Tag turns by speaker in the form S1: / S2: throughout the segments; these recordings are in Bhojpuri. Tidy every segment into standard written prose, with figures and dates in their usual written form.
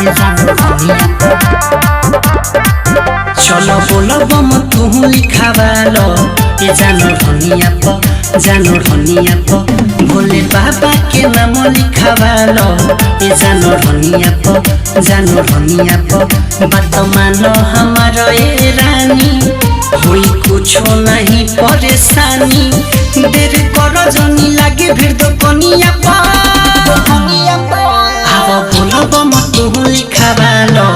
S1: ये जानो धनिया चलो बोलो बम तू लिखावालो ये जानो धनिया भोले बाबा के नाम लिखावालो ये जानो धनिया बात मानो हमारो ये रानी हुई कुछ नहीं परेशानी देर करो जनी लागे भीड़ तो कनिया आओ बोलो बम तू लिखावालो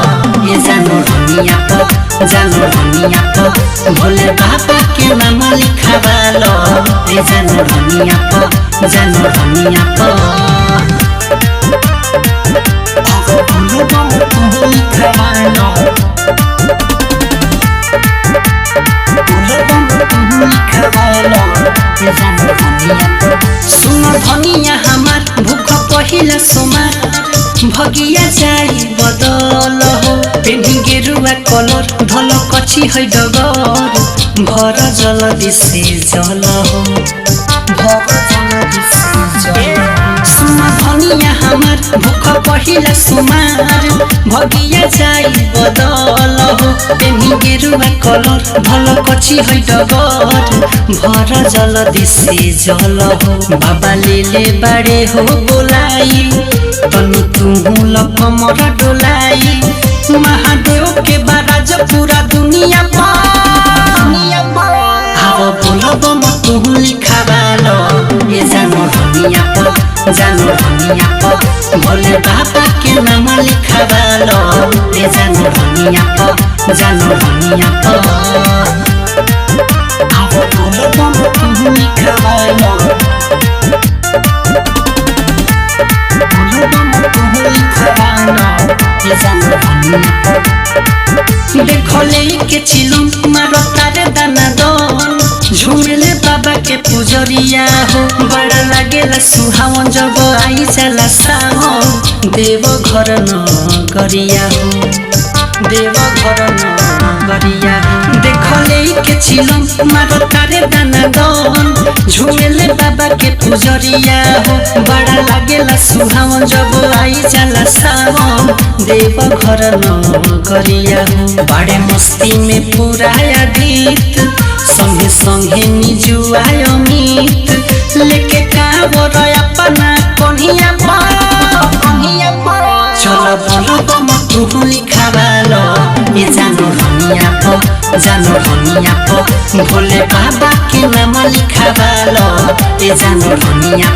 S1: ये जानो धनिया भोले बाबा के नाम लिखावालो ये जानो धनिया आओ बोलो बम तू लिखावालो सुन धनिया हमार भूख पहिला सोमार भगिया जाई बदल हो पेन्ही गेरुआ कलर धल कछि है डगर भर जल दिसे जल हो सुन धनिया हमार भूख पहिला सोमार भगिया जाई बदल हो पेन्ही गेरुआ कलर धल कछि है डगर भर जल दिसे जल हो बाबा लेले बाड़े हो बोलाई तनु तू लप मोरा डोलाई महादेव के बाराज पूरा दुनिया आओ बोलो बम तू लिखावालो ये जानो धनिया भोले बाबा के नाम लिखावालो ये जानो धनिया आओ बोलो बम तू लिखावालो देखले के चिलम मारो तारे दाना दन झुमेले बाबा के पुजरिया हो बड़ा लागेला सुहावन जब आई जाला सावन देव घर न गरिया हो देखले के चिलम मारो तारे दाना दन झुमेले बाबा के पुजरिया हो बड़ा लागेला सुहावन जब आई जाला सावन देव घर न गरिया हो बड़े मस्ती में पूरा गीत संगे संगे निजुआय मीत लेके कावर अपना कन्हिया चलो बोलो बम तू लिखावालो ये जानो धनिया भोले बाबा के नाम लिखावालो ये जानो धनिया